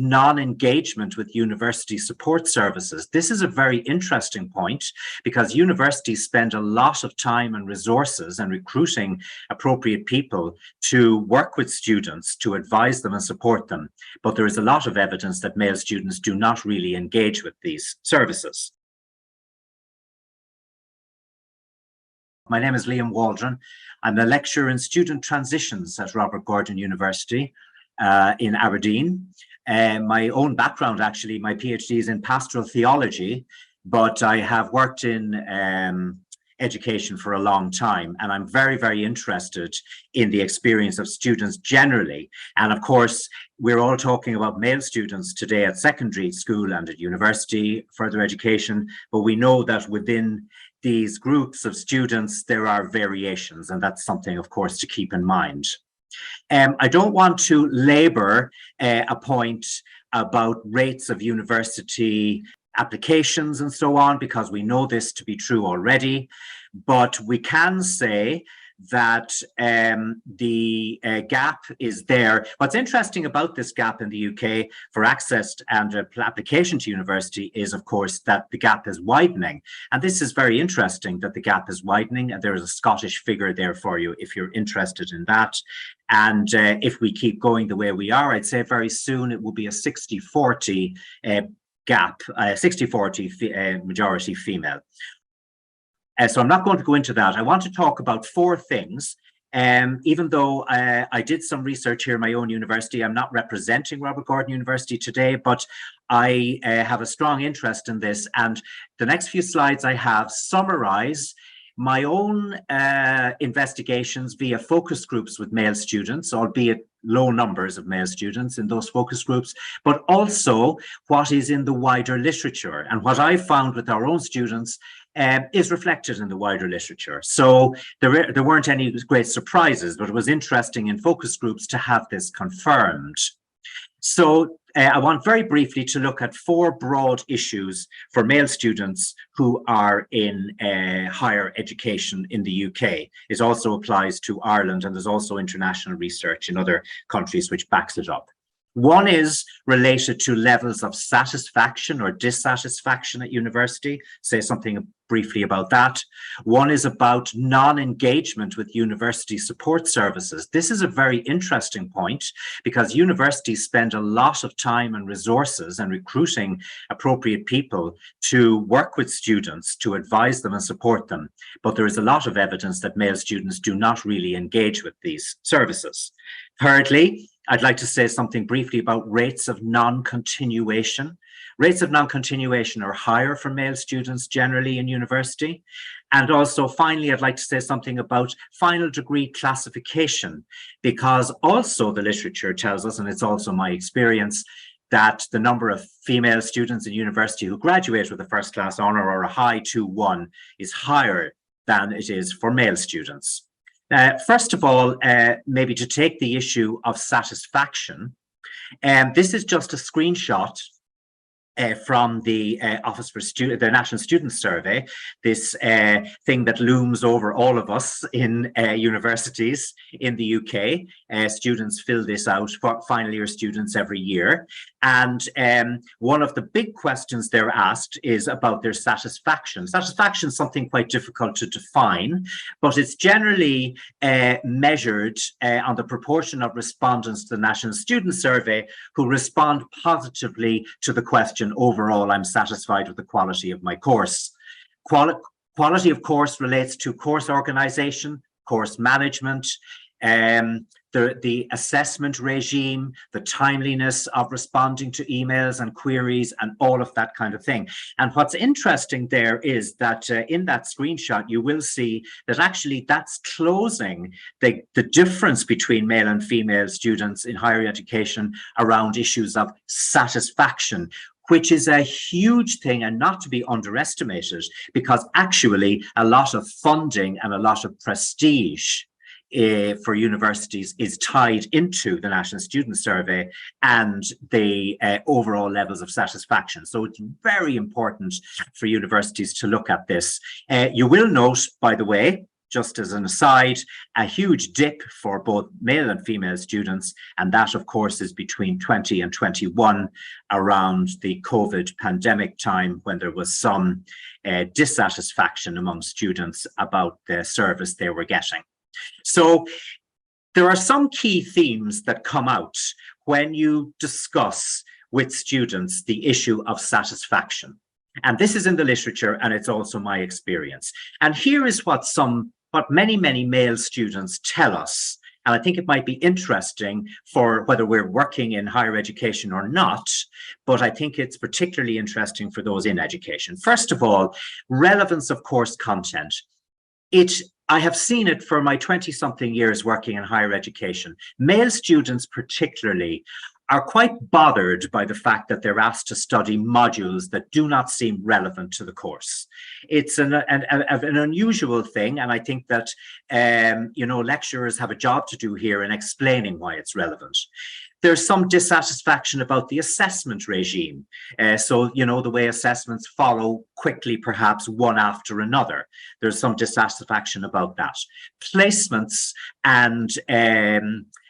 non-engagement with university support services. This is a very interesting point because universities spend a lot of time and resources and recruiting appropriate people to work with students, to advise them and support them. But there is a lot of evidence that male students do not really engage with these services. My name is Liam Waldron. I'm a lecturer in student transitions at Robert Gordon University in Aberdeen. My own background, actually, my PhD is in pastoral theology, but I have worked in education for a long time, and I'm very, very interested in the experience of students generally. And of course, we're all talking about male students today at secondary school and at university, further education, but we know that within these groups of students, there are variations, and that's something, of course, to keep in mind. I don't want to labor a point about rates of university applications and so on, because we know this to be true already, but we can say that the gap is there. What's interesting about this gap in the UK for access and application to university is, of course, that the gap is widening. And this is very interesting that the gap is widening, and there is a Scottish figure there for you if you're interested in that. And if we keep going the way we are, I'd say very soon it will be a 60-40 gap, 60-40 majority female. So I'm not going to go into that. I want to talk about four things. Even though I did some research here at my own university, I'm not representing Robert Gordon University today, but I have a strong interest in this. And the next few slides I have summarize my own investigations via focus groups with male students, albeit low numbers of male students in those focus groups, but also what is in the wider literature. And what I found with our own students is reflected in the wider literature. So there weren't any great surprises, but it was interesting in focus groups to have this confirmed. So I want very briefly to look at four broad issues for male students who are in higher education in the UK. It also applies to Ireland, and there's also international research in other countries which backs it up. One is related to levels of satisfaction or dissatisfaction at university. Say something briefly about that. One is about non-engagement with university support services. This is a very interesting point because universities spend a lot of time and resources and recruiting appropriate people to work with students, to advise them and support them. But there is a lot of evidence that male students do not really engage with these services. Thirdly, I'd like to say something briefly about rates of non-continuation. Rates of non-continuation are higher for male students generally in university. And also, finally, I'd like to say something about final degree classification, because also the literature tells us, and it's also my experience, that the number of female students in university who graduate with a first class honour or a high 2-1 is higher than it is for male students. First of all, maybe to take the issue of satisfaction, this is just a screenshot from the Office for the National Student Survey, this thing that looms over all of us in universities in the UK. Students fill this out for final year students every year. And one of the big questions they're asked is about their satisfaction. Satisfaction is something quite difficult to define, but it's generally measured on the proportion of respondents to the National Student Survey who respond positively to the question, overall, I'm satisfied with the quality of my course. Quality of course relates to course organization, course management, the assessment regime, the timeliness of responding to emails and queries, and all of that kind of thing. And what's interesting there is that in that screenshot, you will see that actually that's closing the difference between male and female students in higher education around issues of satisfaction, which is a huge thing and not to be underestimated, because actually a lot of funding and a lot of prestige for universities is tied into the National Student Survey and the overall levels of satisfaction. So it's very important for universities to look at this. You will note, by the way, just as an aside, a huge dip for both male and female students. And that, of course, is between 20 and 21, around the COVID pandemic time, when there was some dissatisfaction among students about the service they were getting. So there are some key themes that come out when you discuss with students the issue of satisfaction. And this is in the literature, and it's also my experience. And here is what many male students tell us. And I think it might be interesting for whether we're working in higher education or not, but I think it's particularly interesting for those in education. First of all, relevance of course content. I have seen it for my 20-something years working in higher education. Male students particularly are quite bothered by the fact that they're asked to study modules that do not seem relevant to the course. It's an unusual thing, and I think that lecturers have a job to do here in explaining why it's relevant. There's some dissatisfaction about the assessment regime. So, the way assessments follow quickly, perhaps one after another. There's some dissatisfaction about that. Placements and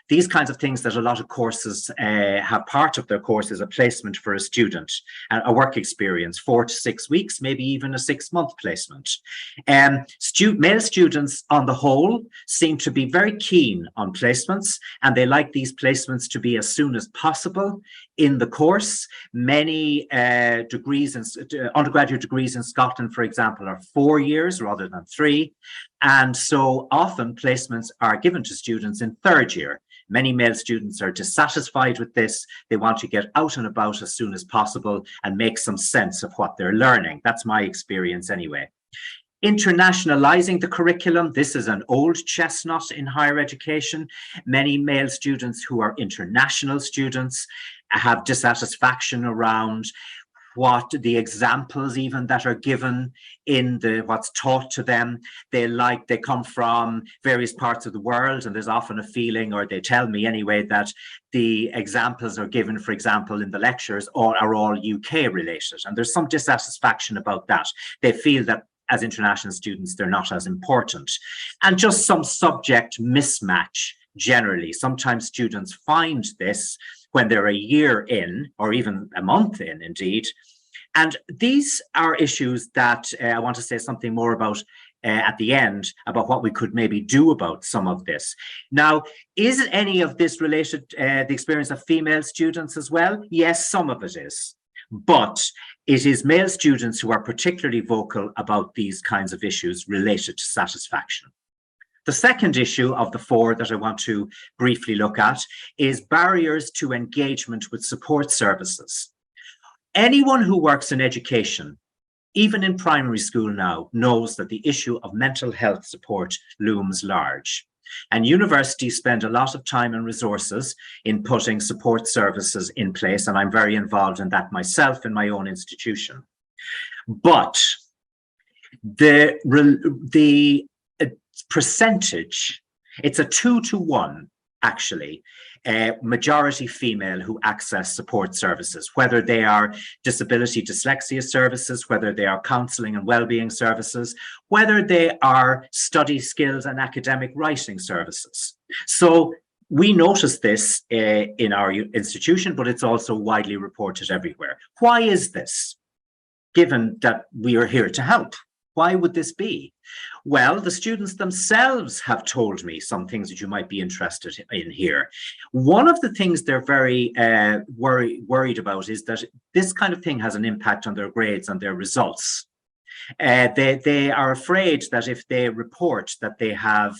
these kinds of things that a lot of courses have part of their course is a placement for a student, a work experience, 4 to 6 weeks, maybe even a 6-month placement. Male students on the whole seem to be very keen on placements, and they like these placements to be as soon as possible in the course. Many undergraduate degrees in Scotland, for example, are 4 years rather than 3. And so often placements are given to students in 3rd year. Many male students are dissatisfied with this. They want to get out and about as soon as possible and make some sense of what they're learning. That's my experience anyway. Internationalizing the curriculum. This is an old chestnut in higher education. Many male students who are international students have dissatisfaction around what the examples even that are given in what's taught to them. They come from various parts of the world, and there's often a feeling, or they tell me anyway, that the examples are given, for example, in the lectures are all UK related. And there's some dissatisfaction about that. They feel that as international students, they're not as important. And just some subject mismatch generally. Sometimes students find this when they're a year in, or even a month in, indeed. And these are issues that I want to say something more about at the end, about what we could maybe do about some of this. Now, is any of this related to the experience of female students as well? Yes, some of it is. But it is male students who are particularly vocal about these kinds of issues related to satisfaction. The second issue of the 4 that I want to briefly look at is barriers to engagement with support services. Anyone who works in education, even in primary school now, knows that the issue of mental health support looms large. And universities spend a lot of time and resources in putting support services in place, and I'm very involved in that myself in my own institution. But the percentage, it's a 2-to-1 actually, majority female who access support services, whether they are disability dyslexia services, whether they are counselling and wellbeing services, whether they are study skills and academic writing services. So we notice this in our institution, but it's also widely reported everywhere. Why is this? Given that we are here to help. Why would this be? Well, the students themselves have told me some things that you might be interested in here. One of the things they're very worried about is that this kind of thing has an impact on their grades and their results. They are afraid that if they report that they have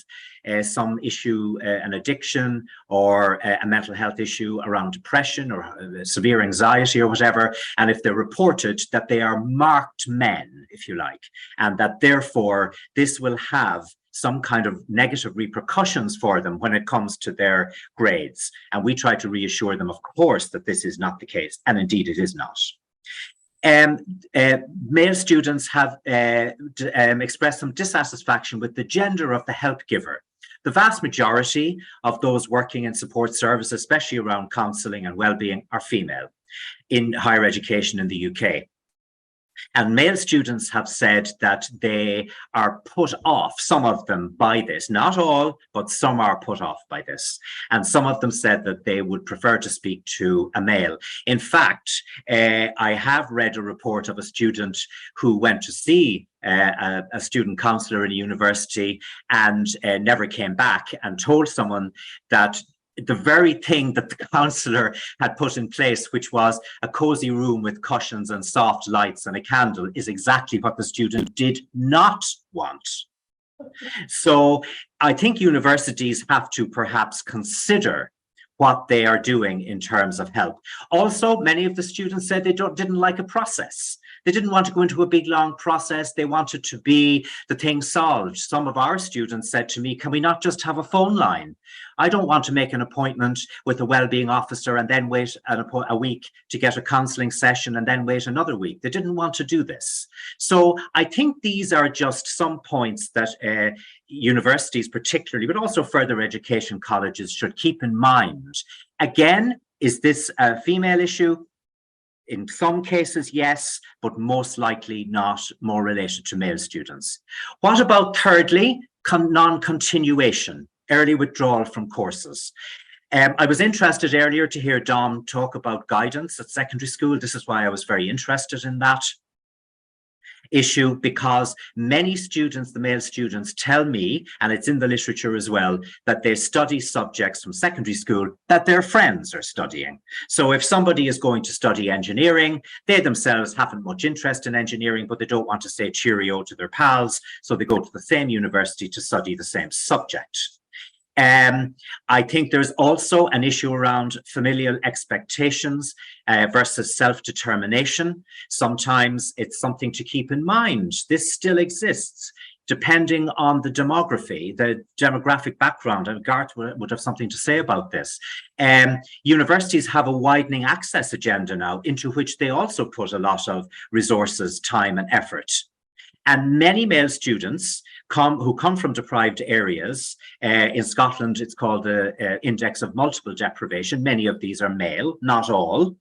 some issue, an addiction or a mental health issue around depression or severe anxiety or whatever, and if they're reported, that they are marked men, if you like, and that therefore this will have some kind of negative repercussions for them when it comes to their grades. And we try to reassure them, of course, that this is not the case, and indeed it is not. Male students have expressed some dissatisfaction with the gender of the help giver. The vast majority of those working in support services, especially around counselling and wellbeing, are female in higher education in the UK. And male students have said that they are put off, some of them, by this. Not all, but some are put off by this. And some of them said that they would prefer to speak to a male. In fact, I have read a report of a student who went to see a student counselor in a university and never came back, and told someone that the very thing that the counselor had put in place, which was a cozy room with cushions and soft lights and a candle, is exactly what the student did not want. So I think universities have to perhaps consider what they are doing in terms of help. Also, many of the students said they didn't like a process. They didn't want to go into a big, long process. They wanted to be the thing solved. Some of our students said to me, can we not just have a phone line? I don't want to make an appointment with a wellbeing officer and then wait a week to get a counselling session and then wait another week. They didn't want to do this. So I think these are just some points that universities particularly, but also further education colleges should keep in mind. Again, is this a female issue? In some cases, yes, but most likely not, more related to male students. What about, thirdly, non-continuation, early withdrawal from courses? I was interested earlier to hear Dom talk about guidance at secondary school. This is why I was very interested in that issue, because many students, the male students, tell me, and it's in the literature as well, that they study subjects from secondary school that their friends are studying. So if somebody is going to study engineering, they themselves haven't much interest in engineering, but they don't want to say cheerio to their pals, so they go to the same university to study the same subject. I think there's also an issue around familial expectations versus self-determination. Sometimes it's something to keep in mind. This still exists, depending on the demography, the demographic background, and Garth would have something to say about this. Universities have a widening access agenda now, into which they also put a lot of resources, time, and effort. And many male students who come from deprived areas, in Scotland, it's called the Index of Multiple Deprivation. Many of these are male, not all.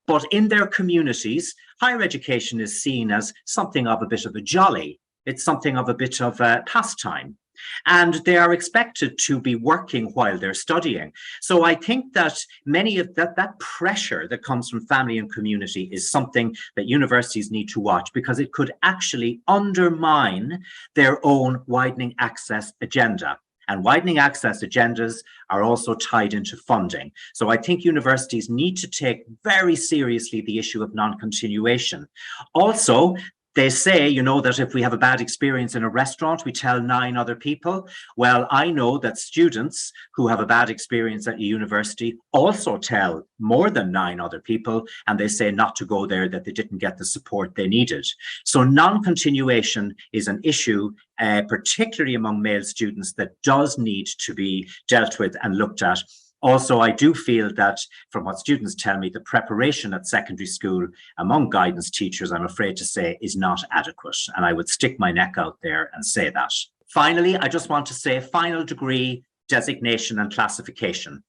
But in their communities, higher education is seen as something of a bit of a jolly. It's something of a bit of a pastime. And they are expected to be working while they're studying. So I think that many of that pressure that comes from family and community is something that universities need to watch, because it could actually undermine their own widening access agenda. And widening access agendas are also tied into funding. So I think universities need to take very seriously the issue of non-continuation. Also, they say, you know, that if we have a bad experience in a restaurant, we tell 9 other people. Well, I know that students who have a bad experience at a university also tell more than 9 other people, and they say not to go there, that they didn't get the support they needed. So non-continuation is an issue, particularly among male students, that does need to be dealt with and looked at. Also, I do feel that, from what students tell me, the preparation at secondary school among guidance teachers, I'm afraid to say, is not adequate. And I would stick my neck out there and say that. Finally, I just want to say final degree designation and classification.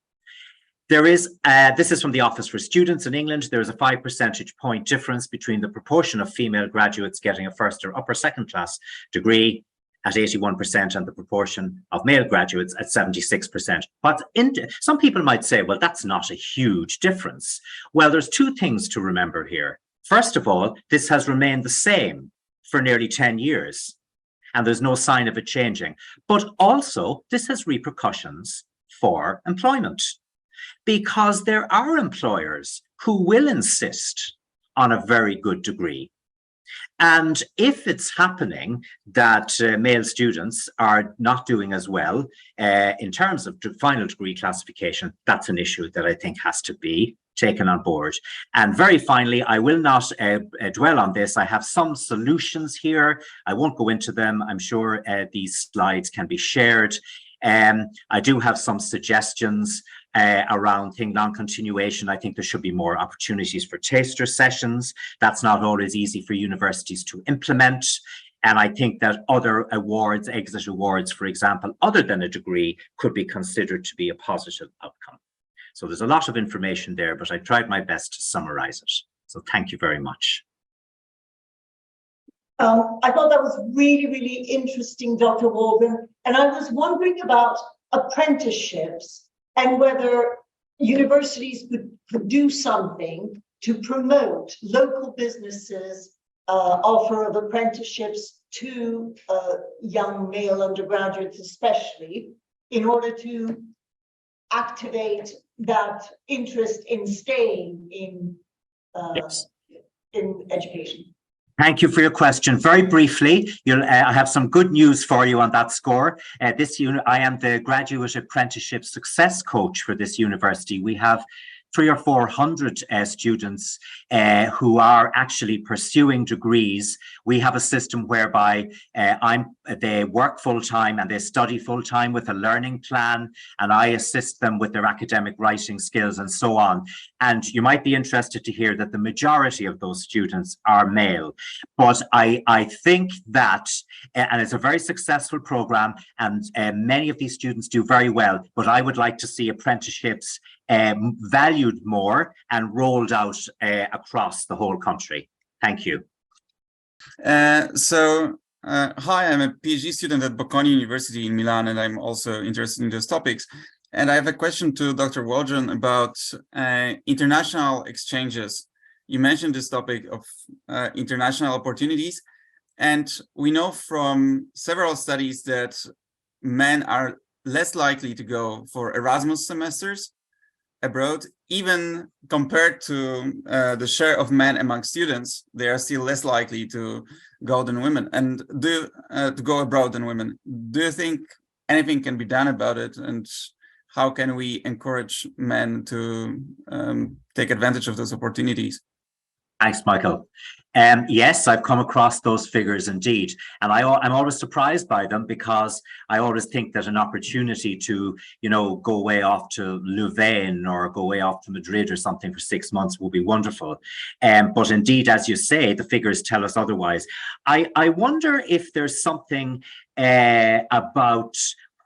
There is, this is from the Office for Students in England, there is a 5 percentage point difference between the proportion of female graduates getting a first or upper second class degree at 81% and the proportion of male graduates at 76%. But some people might say, well, that's not a huge difference. Well, there's 2 things to remember here. First of all, this has remained the same for nearly 10 years, and there's no sign of it changing. But also, this has repercussions for employment, because there are employers who will insist on a very good degree. And if it's happening that male students are not doing as well in terms of final degree classification, that's an issue that I think has to be taken on board. And very finally, I will not dwell on this. I have some solutions here. I won't go into them. I'm sure these slides can be shared. I do have some suggestions around non-continuation. I think there should be more opportunities for taster sessions. That's not always easy for universities to implement. And I think that other awards, exit awards, for example, other than a degree, could be considered to be a positive outcome. So there's a lot of information there, but I tried my best to summarize it. So thank you very much. I thought that was really, really interesting, Dr. Waldron. And I was wondering about apprenticeships and whether universities could do something to promote local businesses' offer of apprenticeships to young male undergraduates, especially, in order to activate that interest in staying in Yes. in education. Thank you for your question. Very briefly, I have some good news for you on that score. I am the graduate apprenticeship success coach for this university. We have 300 or 400 students who are actually pursuing degrees. We have a system whereby they work full-time and they study full-time with a learning plan, and I assist them with their academic writing skills and so on. And you might be interested to hear that the majority of those students are male. But I think that, and it's a very successful program, and many of these students do very well, but I would like to see apprenticeships valued more and rolled out across the whole country. Thank you. Hi, I'm a PhD student at Bocconi University in Milan, and I'm also interested in those topics. And I have a question to Dr. Waldron about international exchanges. You mentioned this topic of international opportunities, and we know from several studies that men are less likely to go for Erasmus semesters abroad, even compared to the share of men among students. They are still less likely to go than women, and to go abroad than women. Do you think anything can be done about it, and how can we encourage men to take advantage of those opportunities? Thanks, Michael. Yes, I've come across those figures indeed. And I'm always surprised by them, because I always think that an opportunity to, go way off to Louvain or go way off to Madrid or something for 6 months will be wonderful. But indeed, as you say, the figures tell us otherwise. I wonder if there's something about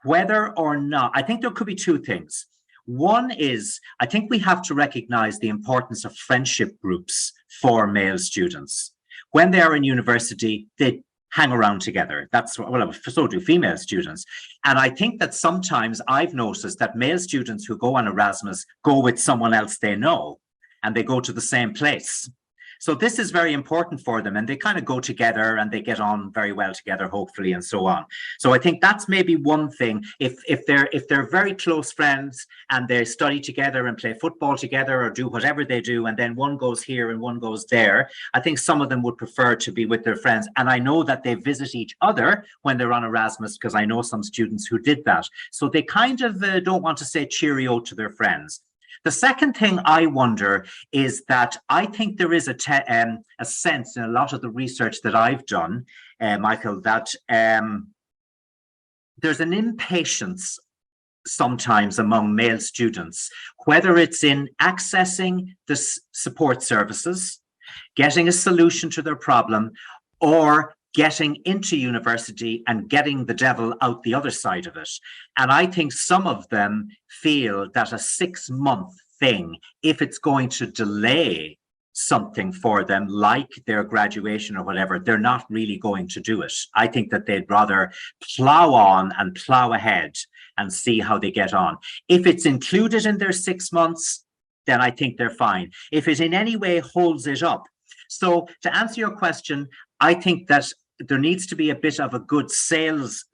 whether or not, I think there could be two things. One is, I think we have to recognize the importance of friendship groups for male students. When they are in university, they hang around together. That's what, well, so do female students. And I think that sometimes I've noticed that male students who go on Erasmus go with someone else they know, and they go to the same place. So this is very important for them, and they kind of go together and they get on very well together, hopefully, and so on. So I think that's maybe one thing. If they're very close friends and they study together and play football together or do whatever they do, and then one goes here and one goes there, I think some of them would prefer to be with their friends. And I know that they visit each other when they're on Erasmus, because I know some students who did that. So they kind of don't want to say cheerio to their friends. The second thing I wonder is that I think there is a sense in a lot of the research that I've done, Michael, that there's an impatience sometimes among male students, whether it's in accessing the support services, getting a solution to their problem, or getting into university and getting the devil out the other side of it. And I think some of them feel that a 6-month thing, if it's going to delay something for them, like their graduation or whatever, they're not really going to do it. I think that they'd rather plow on and plow ahead and see how they get on. If it's included in their 6 months, then I think they're fine. If it in any way holds it up. So to answer your question, I think that there needs to be a bit of a good sales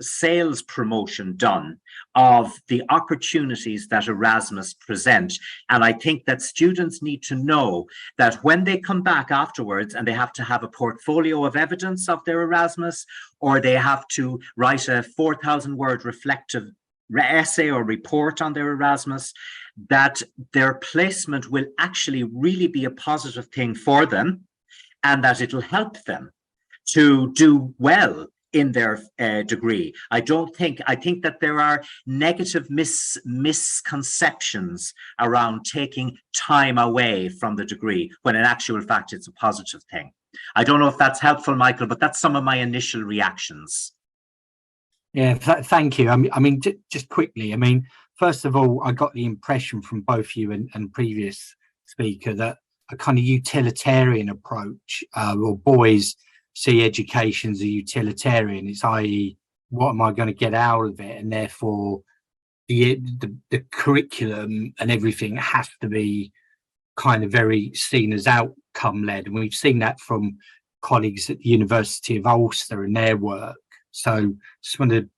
promotion done of the opportunities that Erasmus present. And I think that students need to know that when they come back afterwards and they have to have a portfolio of evidence of their Erasmus, or they have to write a 4,000-word reflective essay or report on their Erasmus, that their placement will actually really be a positive thing for them, and that it'll help them to do well in their degree. I think that there are negative misconceptions around taking time away from the degree, when in actual fact it's a positive thing. I don't know if that's helpful, Michael, but that's some of my initial reactions. Yeah, thank you. I mean, just quickly, I mean, first of all, I got the impression from both you and previous speaker that a kind of utilitarian approach, or boys see education as a utilitarian. It's i.e., what am I going to get out of it? And therefore, the curriculum and everything has to be kind of very seen as outcome led. And we've seen that from colleagues at the University of Ulster and their work. So just want to,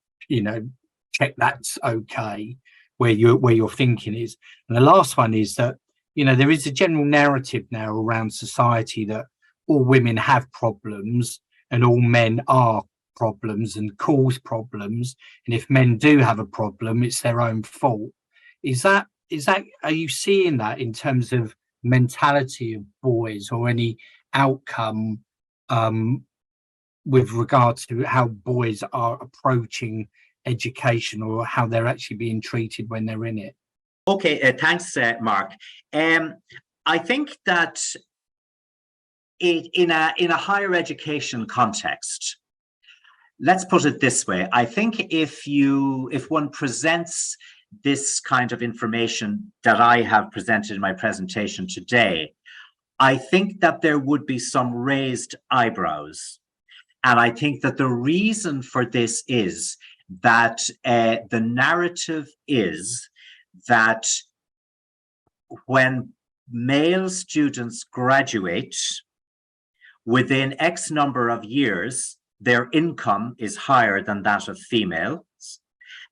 check that's okay where your thinking is. And the last one is that, there is a general narrative now around society that all women have problems and all men are problems and cause problems. And if men do have a problem, it's their own fault. Are you seeing that in terms of mentality of boys or any outcome with regard to how boys are approaching education or how they're actually being treated when they're in it? Okay, thanks, Mark. I think that in a higher education context, let's put it this way. I think if one presents this kind of information that I have presented in my presentation today, I think that there would be some raised eyebrows. And I think that the reason for this is that the narrative is that when male students graduate, within X number of years, their income is higher than that of females,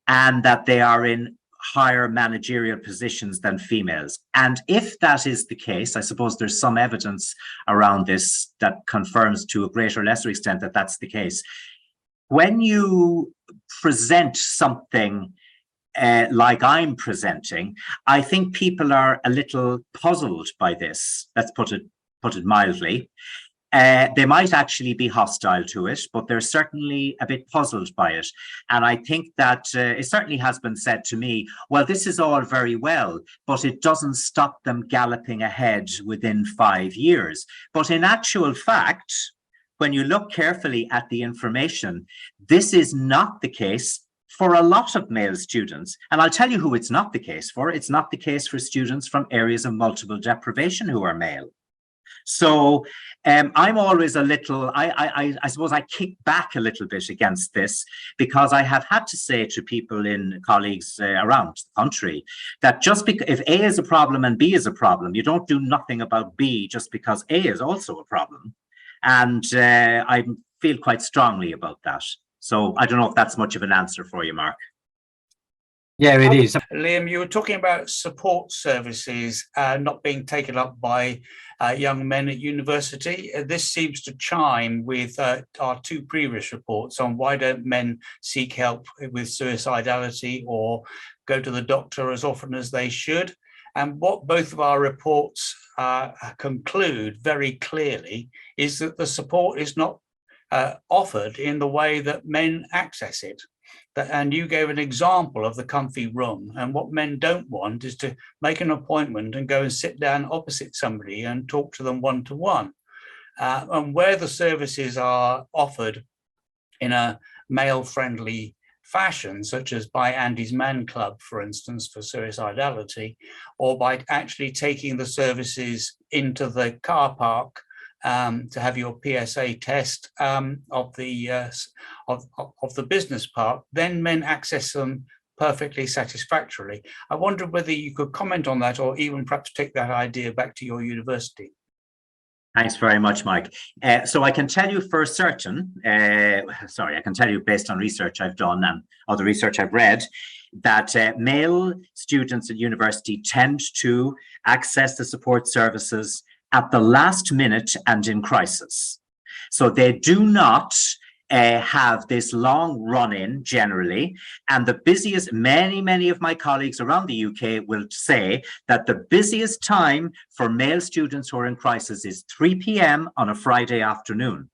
and that they are in higher managerial positions than females. And if that is the case, I suppose there's some evidence around this that confirms to a greater or lesser extent that that's the case. When you present something like I'm presenting, I think people are a little puzzled by this. Let's put it mildly. They might actually be hostile to it, but they're certainly a bit puzzled by it. And I think that it certainly has been said to me, well, this is all very well, but it doesn't stop them galloping ahead within 5 years. But in actual fact, when you look carefully at the information, this is not the case for a lot of male students. And I'll tell you who it's not the case for. It's not the case for students from areas of multiple deprivation who are male. So I'm always a little, I suppose I kick back a little bit against this, because I have had to say to people colleagues around the country that just because if A is a problem and B is a problem, you don't do nothing about B just because A is also a problem. And I feel quite strongly about that. So I don't know if that's much of an answer for you, Mark. Yeah, it is. Liam, you were talking about support services not being taken up by young men at university. This seems to chime with our two previous reports on why don't men seek help with suicidality or go to the doctor as often as they should. And what both of our reports conclude very clearly is that the support is not offered in the way that men access it. And you gave an example of the comfy room, and what men don't want is to make an appointment and go and sit down opposite somebody and talk to them one-to-one. And where the services are offered in a male-friendly fashion, such as by Andy's Man Club, for instance, for suicidality, or by actually taking the services into the car park to have your PSA test of the business park, then men access them perfectly satisfactorily. I wondered whether you could comment on that, or even perhaps take that idea back to your university. Thanks very much, Mike. So I can tell you for certain, I can tell you based on research I've done and other research I've read, that male students at university tend to access the support services at the last minute and in crisis. So they do not have this long run-in generally. And the busiest, many of my colleagues around the UK will say that the busiest time for male students who are in crisis is 3 p.m. on a Friday afternoon,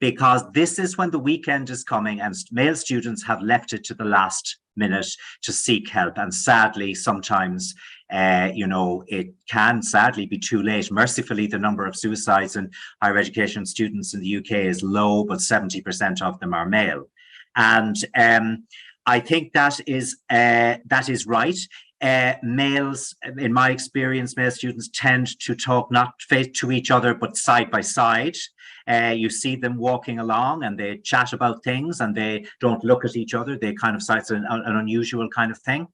because this is when the weekend is coming and male students have left it to the last minute to seek help. And sadly, sometimes it can sadly be too late. Mercifully, the number of suicides in higher education students in the UK is low, but 70% of them are male. And I think that is right. Males, in my experience, male students tend to talk not face to each other, but side by side. You see them walking along and they chat about things and they don't look at each other. They kind of, it's an unusual kind of thing.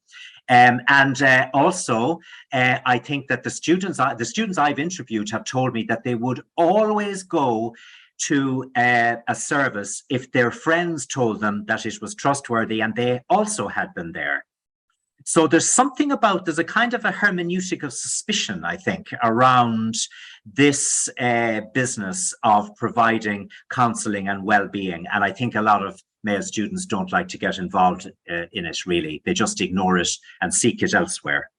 Also, I think that the students I've interviewed have told me that they would always go to a service if their friends told them that it was trustworthy and they also had been there. So there's something about, there's a kind of a hermeneutic of suspicion, I think, around this business of providing counselling and well-being. And I think a lot of male students don't like to get involved in it, really. They just ignore it and seek it elsewhere.